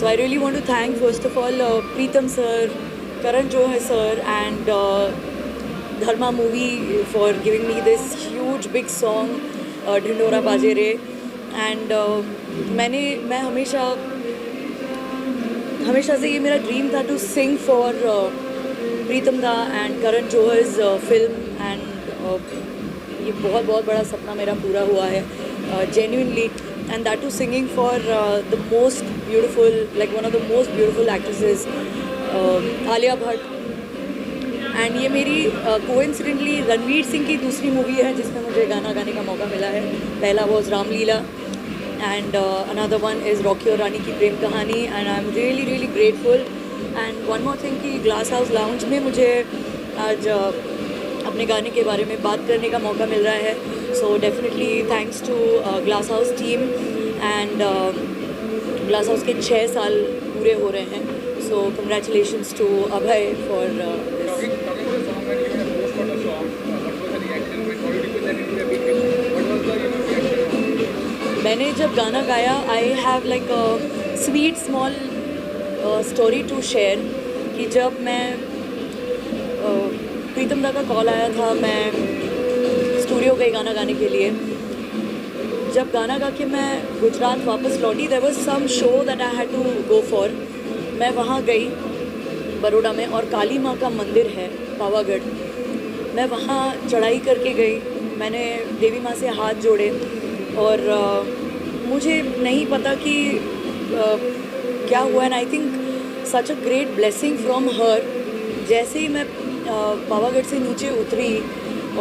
So I really want to thank first of all Preetham sir, Karan Johar sir, and Dharma movie for giving me this huge big song, Dhindora Baje Re. And मैं हमेशा से ये मेरा dream था to sing for Pritam da and Karan Johar's film, and ये बहुत बहुत बड़ा सपना मेरा पूरा हुआ है genuinely, and that too singing for the most beautiful, like one of the most beautiful actresses Alia Bhatt. And ये मेरी कोइंसिडेंटली रणवीर सिंह की दूसरी मूवी है जिसमें मुझे गाना गाने का मौका मिला है. पहला was Ramlila and another one is Rocky और रानी की प्रेम कहानी, and I'm really really grateful. And one more thing कि ग्लास हाउस लाउंज में मुझे आज अपने गाने के बारे में बात करने का मौका मिल रहा है. So definitely thanks to glass house team, and glass house के 6 साल पूरे हो रहे हैं. So congratulations to Abhay for this. मैंने जब गाना गाया, I have like a sweet small story to share कि जब मैं प्रीतम दा का कॉल आया था, मैं स्टूडियो गई गाना गाने के लिए. जब गाना गा के मैं गुजरात वापस लौटी, there was some show that I had to go for. मैं वहाँ गई बड़ौदा में, और काली माँ का मंदिर है पावागढ़. मैं वहाँ चढ़ाई करके गई, मैंने देवी माँ से हाथ जोड़े, और मुझे नहीं पता कि क्या हुआ. And I think such a great blessing from her. जैसे ही मैं पावागढ़ से नीचे उतरी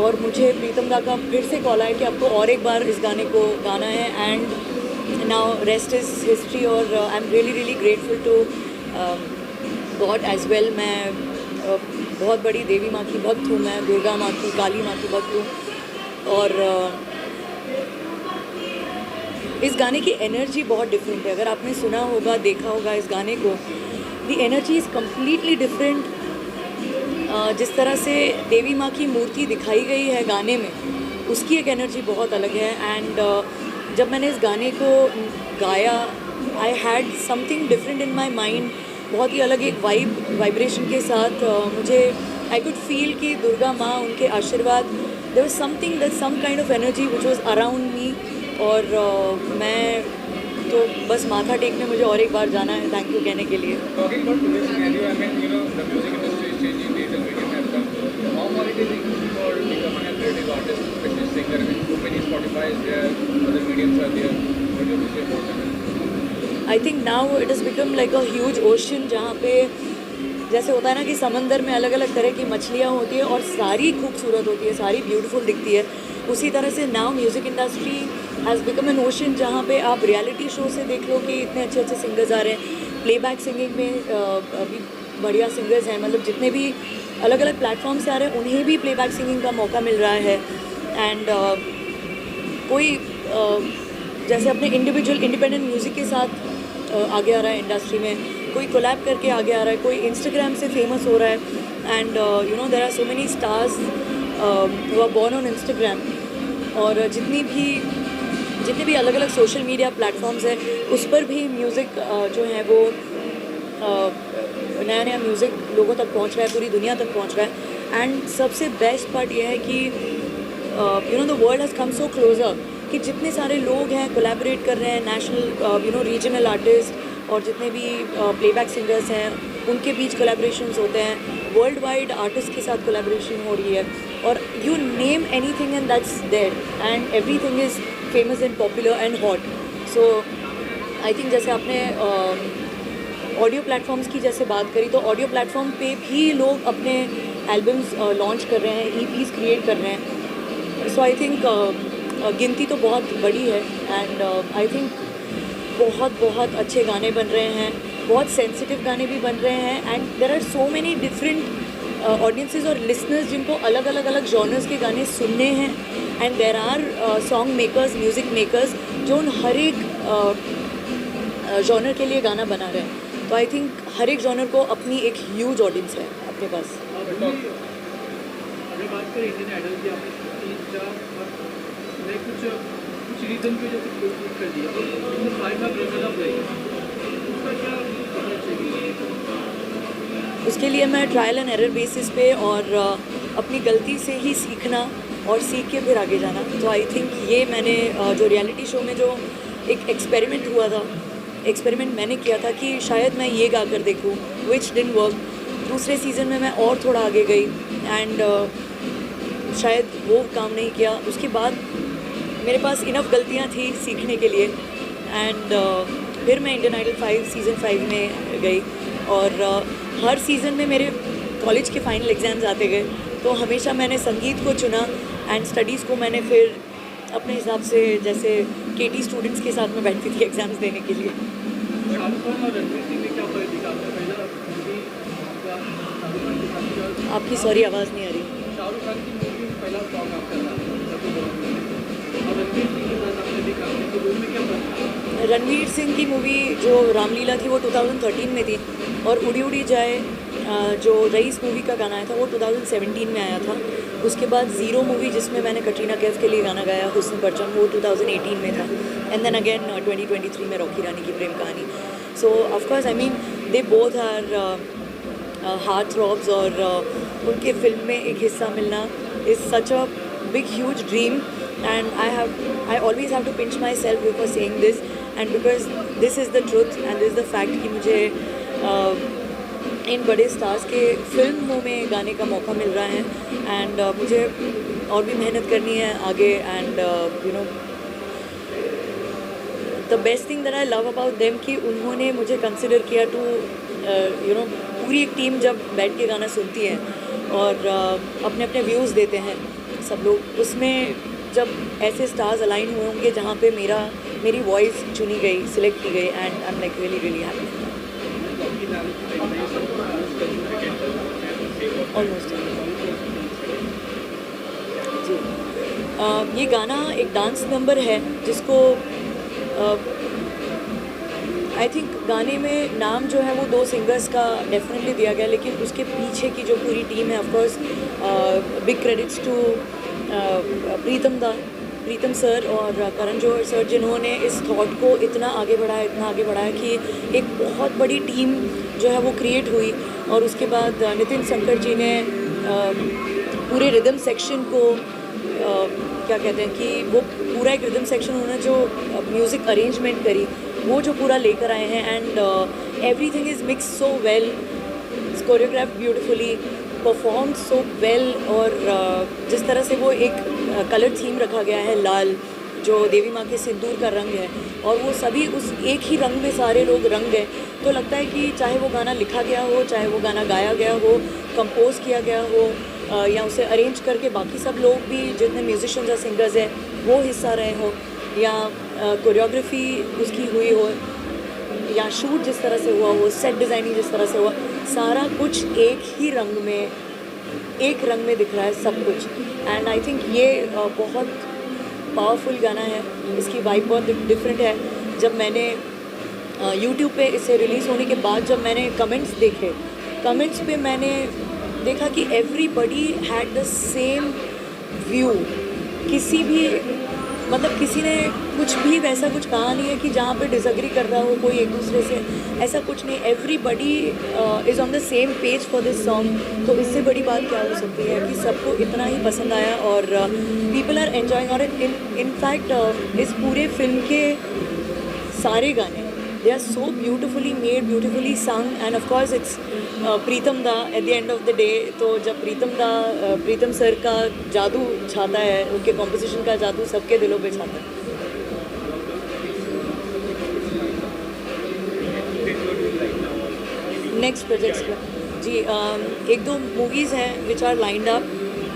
और मुझे प्रीतम दा का फिर से कॉल आया कि आपको और एक बार इस गाने को गाना है, and now rest is history. और I am really really grateful to God as well. मैं बहुत बड़ी देवी माँ की भक्त हूँ, मैं दुर्गा माँ की, काली माँ की भक्त हूँ. और इस गाने की एनर्जी बहुत डिफरेंट है. अगर आपने सुना होगा, देखा होगा इस गाने को, the energy is completely different. जिस तरह से देवी माँ की मूर्ति दिखाई गई है गाने में, उसकी एक एनर्जी बहुत अलग है. एंड जब मैंने इस गाने को गाया, I had something different in my mind. बहुत ही अलग एक वाइब्रेशन के साथ मुझे आई कुड फील कि दुर्गा माँ, उनके आशीर्वाद, there was something, that some kind of energy which was around me. और मैं तो बस माथा टेकने मुझे और एक बार जाना है थैंक यू कहने के लिए. I think now it is become like a huge ocean, जहाँ पे जैसे होता है ना कि समंदर में अलग अलग तरह की मछलियाँ होती है और सारी खूबसूरत होती है, सारी ब्यूटीफुल दिखती है. उसी तरह से now music industry has become an ocean, जहाँ पे आप रियलिटी शो से देख लो कि इतने अच्छे अच्छे सिंगर्स आ रहे हैं. प्लेबैक सिंगिंग में अभी बढ़िया सिंगर्स हैं, मतलब जितने भी अलग अलग प्लेटफॉर्म से आ रहे हैं उन्हें भी प्लेबैक सिंगिंग का मौका मिल रहा है. एंड कोई जैसे अपने इंडिविजुअल इंडिपेंडेंट म्यूज़िक के साथ आगे आ रहा है इंडस्ट्री में, कोई कोलैब करके आगे आ रहा है, कोई इंस्टाग्राम से फेमस हो रहा है. And you know there are so many stars who are born on Instagram. और जितने भी अलग अलग सोशल मीडिया प्लेटफॉर्म्स हैं, उस पर भी म्यूज़िक जो है वो नया नया म्यूज़िक लोगों तक पहुंच रहा है, पूरी दुनिया तक पहुंच रहा है. एंड सबसे बेस्ट पार्ट ये है कि you know the world has come so closer, कि जितने सारे लोग हैं कोलैबोरेट कर रहे हैं, national you know regional artist और जितने भी प्लेबैक सिंगर्स हैं उनके बीच कोलैबोरेशंस होते हैं. वर्ल्ड वाइड आर्टिस्ट के साथ कोलैबोरेशन हो रही है, और you name anything and that's there, and everything is famous and popular and hot. So I think जैसे आपने ऑडियो प्लेटफॉर्म्स की जैसे बात करी, तो ऑडियो प्लेटफॉर्म पे भी लोग अपने एल्बम्स लॉन्च कर रहे हैं, ईपीज़ क्रिएट कर रहे हैं. सो आई थिंक गिनती तो बहुत बड़ी है. एंड आई थिंक बहुत बहुत अच्छे गाने बन रहे हैं, बहुत सेंसिटिव गाने भी बन रहे हैं. And there are so many different audiences और लिसनर्स जिनको अलग अलग जॉनर्स के गाने सुनने हैं. And there are song makers, music makers जो उन हर एक जॉनर के लिए गाना बना रहे हैं. तो आई थिंक हर एक जॉनर को अपनी एक ह्यूज ऑडियंस है अपने पास. अगर बात करें इंडियन आइडल की, आपने कुछ रीज़न की वजह से क्लोज कर दिया, तो 5 लाख रन अप उसका क्या उसके लिए मैं ट्रायल एंड एरर बेसिस पे और अपनी गलती से ही सीखना और सीख के फिर आगे जाना। तो आई थिंक ये मैंने जो रियलिटी शो में जो एक एक्सपेरिमेंट हुआ था, एक्सपेरिमेंट मैंने किया था कि शायद मैं ये गा कर देखूँ, विच डिडंट वर्क। दूसरे सीज़न में मैं और थोड़ा आगे गई एंड शायद वो काम नहीं किया। उसके बाद मेरे पास इनफ गलतियाँ थी सीखने के लिए एंड फिर मैं इंडियन आइडल 5 सीज़न 5 में गई और हर सीज़न में मेरे कॉलेज के फाइनल एग्ज़ाम्स आते गए, तो हमेशा मैंने संगीत को चुना एंड स्टडीज़ को मैंने फिर अपने हिसाब से, जैसे केटी स्टूडेंट्स के साथ में बैठती थी एग्ज़ाम्स देने के लिए। आपकी सॉरी आवाज़ नहीं आ रही। रणवीर सिंह की मूवी जो रामलीला थी वो 2013 में थी और उड़ी उड़ी जाए जो रईस मूवी का गाना आया था वो 2017 में आया था। उसके बाद ज़ीरो मूवी जिसमें मैंने कटरीना कैफ के लिए गाना गाया हुस्न परचम, वो 2018 में था। एंड देन अगेन 2023 में Rocky Rani ki Prem Kahani. So of course I mean they both are heartthrobs और उनके फिल्म में एक हिस्सा मिलना is such a big huge dream and I always have to pinch myself before saying this and because this is the truth and this the fact कि मुझे इन बड़े stars के फिल्मों में गाने का मौका मिल रहा है एंड मुझे और भी मेहनत करनी है आगे and you know the best thing that I love about them कि उन्होंने मुझे कंसिडर किया टू यू नो पूरी एक टीम जब बैठ के गाना सुनती है और अपने अपने व्यूज़ देते हैं सब लोग, उसमें जब ऐसे स्टार्स अलाइन हुए होंगे जहाँ पे मेरी वॉइस चुनी गई, सिलेक्ट की गई and I am like really really happy. Almost जी। ये गाना एक डांस नंबर है जिसको आई थिंक गाने में नाम जो है वो 2 सिंगर्स का डेफिनेटली दिया गया, लेकिन उसके पीछे की जो पूरी टीम है of course big credits to Pritam sir और करण जौहर सर, जिन्होंने इस थॉट को इतना आगे बढ़ाया कि एक बहुत बड़ी टीम जो है वो क्रिएट हुई। और उसके बाद नितिन शंकर जी ने पूरे रिदम सेक्शन को क्या कहते हैं कि वो पूरा एक रिदम सेक्शन उन्होंने जो म्यूज़िक अरेंजमेंट करी वो जो पूरा लेकर आए हैं and everything is mix so well, choreograph beautifully, perform so well. और जिस तरह से वो एक कलर थीम रखा गया है लाल, जो देवी माँ के सिंदूर का रंग है, और वो सभी उस एक ही रंग में सारे लोग रंग गए, तो लगता है कि चाहे वो गाना लिखा गया हो, चाहे वो गाना गाया गया हो, कंपोज किया गया हो या उसे अरेंज करके बाकी सब लोग भी जितने म्यूजिशियंस या सिंगर्स हैं वो हिस्सा रहे हो, या कोरियोग्राफी उसकी हुई हो, या शूट जिस तरह से हुआ हो, सेट डिज़ाइनिंग जिस तरह से हुआ, सारा कुछ एक रंग में दिख रहा है सब कुछ। एंड आई थिंक ये बहुत पावरफुल गाना है, इसकी वाइब बहुत डिफरेंट है। जब मैंने यूट्यूब पे इसे रिलीज़ होने के बाद जब मैंने कमेंट्स देखे, कमेंट्स पे मैंने देखा कि everybody had the same view. किसी ने कुछ भी वैसा कुछ कहा नहीं है कि जहाँ पे डिसएग्री कर रहा हो कोई एक दूसरे से, ऐसा कुछ नहीं। Everybody is on the same page for this song. तो इससे बड़ी बात क्या हो सकती है कि सबको इतना ही पसंद आया और पीपल आर एन्जॉइंग। और इन फैक्ट इस पूरे फिल्म के सारे गाने they are so beautifully made, beautifully sung, and of course it's Pritam da at the end of the day. तो जब प्रीतम सर का जादू छाता है, उनके कॉम्पोजिशन का जादू सबके दिलों पे छाता है। नेक्स्ट प्रोजेक्ट्स का जी, 1-2 मूवीज़ हैं which are lined up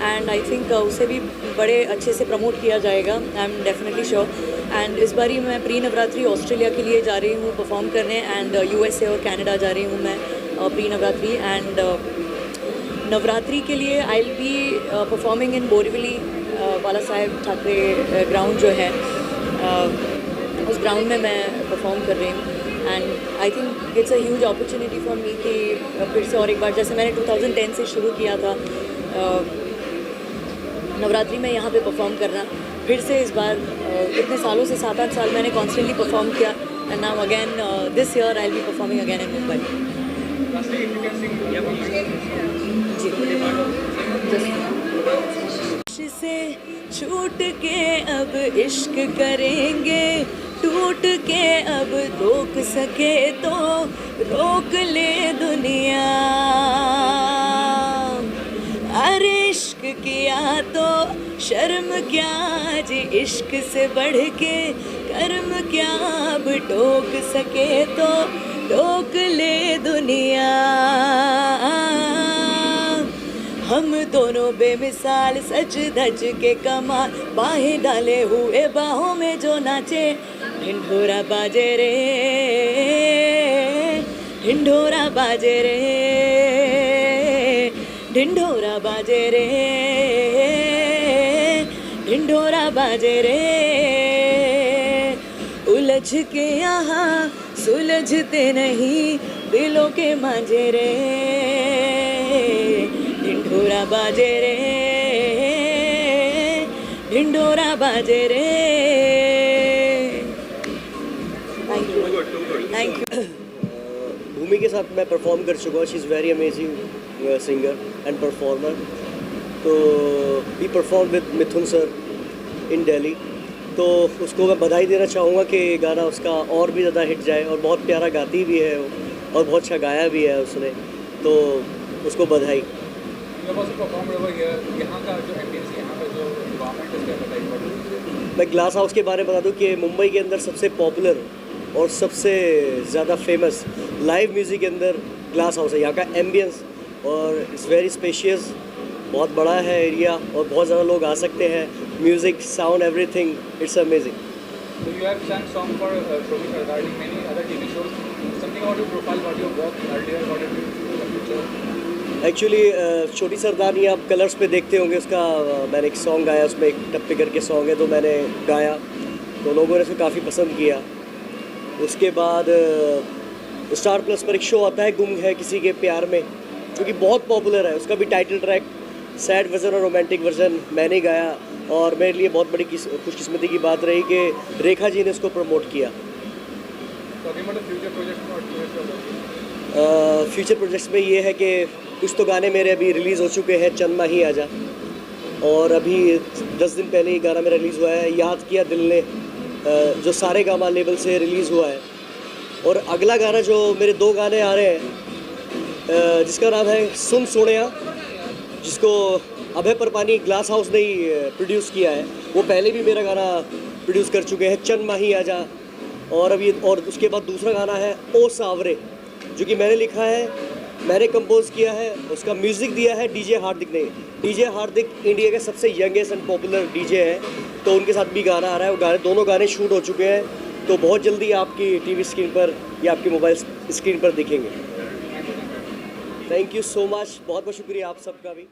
and I think उसे भी बड़े अच्छे से प्रमोट किया जाएगा, I am definitely sure. And इस बारी मैं प्री नवरात्रि ऑस्ट्रेलिया के लिए जा रही हूँ परफॉर्म करने, एंड यूएसए और कनाडा जा रही हूँ मैं प्री नवरात्रि। एंड नवरात्रि के लिए I will be performing in Borivali, Bala Saheb Thackeray ground जो है, उस ग्राउंड में मैं परफॉर्म कर रही हूँ। And I think it's a huge opportunity for me कि फिर से और एक बार, जैसे मैंने 2010 से शुरू किया था नवरात्रि में यहाँ पे परफॉर्म करना, फिर से इस बार इतने सालों से 7-8 साल मैंने कॉन्स्टेंटली परफॉर्म किया, and now again this year I'll be performing again in Mumbai. Lastly, if you can sing जी से छूट के अब इश्क करेंगे, टूट के अब रोक सके तो रोक ले दुनिया। अरे इश्क किया तो शर्म क्या जी, इश्क से बढ़ के कर्म क्या, अब टोक सके तो टोक ले दुनिया। हम दोनों बेमिसाल सच धज के कमाल, बाहें डाले हुए बाहों में जो नाचे, ढिंढोरा बाजे रे, ढिंढोरा बाजे रे, ढिंढोरा बाजे रे, ढिंढोरा बाजे रे। उलझ के यहाँ सुलझते नहीं दिलों के मांझे रे, ढिंढोरा बाजे रे, ढिंढोरा बाजे रे। Thank you. भूमि के साथ मैं परफॉर्म कर चुका हूँ। She is very amazing singer and performer. तो we perform with Mithun sir in Delhi. तो उसको मैं बधाई देना चाहूँगा कि गाना उसका और भी ज़्यादा हिट जाए, और बहुत प्यारा गाती भी है वो, और बहुत अच्छा गाया भी है उसने, तो उसको बधाई। यहाँ का जो एम्बियंस, यहाँ का जो एनवायरनमेंट है, बताइए। मैं ग्लास हाउस के बारे में बता दूं कि मुंबई के अंदर सबसे पॉपुलर और सबसे ज़्यादा फेमस लाइव म्यूज़िक के अंदर ग्लास हाउस है। यहाँ का एम्बियंस और इट्स वेरी स्पेशियस, बहुत बड़ा है एरिया और बहुत ज़्यादा लोग आ सकते हैं। Music, sound, everything, it's amazing. So you have sung song for Shobhi Sardar in many other TV shows. Something about your profile, about your work earlier, about your future. Actually छोटी सरदारनी आप colours पे देखते होंगे, उसका मैंने एक song गाया, उसमें एक टप्पे करके सॉन्ग है, तो मैंने गाया, तो लोगों ने उसको काफ़ी पसंद किया। उसके बाद स्टार प्लस पर एक शो आता है गुम है किसी के प्यार में, जो कि बहुत पॉपुलर है। उसका भी टाइटल ट्रैक सैड वर्जन और रोमांटिक वर्जन मैंने गाया, और मेरे लिए बहुत बड़ी खुशकिस्मती की बात रही कि रेखा जी ने इसको प्रमोट किया। फ्यूचर प्रोजेक्ट्स में ये है कि कुछ तो गाने मेरे अभी रिलीज़ हो चुके हैं, चंद माही आजा, और अभी 10 दिन पहले ये गाना मेरा रिलीज़ हुआ है, याद किया दिल ने, जो सारे गामा लेवल से रिलीज़ हुआ है। और अगला गाना जो मेरे 2 गाने आ रहे हैं, जिसका नाम है सुन सोनिया, जिसको अभय परपानी ग्लास हाउस ने ही प्रोड्यूस किया है। वो पहले भी मेरा गाना प्रोड्यूस कर चुके हैं, चंद माही आजा। और अभी और उसके बाद दूसरा गाना है ओ सावरे, जो कि मैंने लिखा है, मैंने कंपोज किया है, उसका म्यूज़िक दिया है डीजे हार्दिक ने। डीजे हार्दिक इंडिया के सबसे यंगेस्ट एंड पॉपुलर डीजे हैं, तो उनके साथ भी गाना आ रहा है। वो दोनों गाने शूट हो चुके हैं, तो बहुत जल्दी आपकी टीवी स्क्रीन पर या आपकी मोबाइल स्क्रीन पर दिखेंगे। थैंक यू सो मच, बहुत बहुत शुक्रिया आप सबका भी।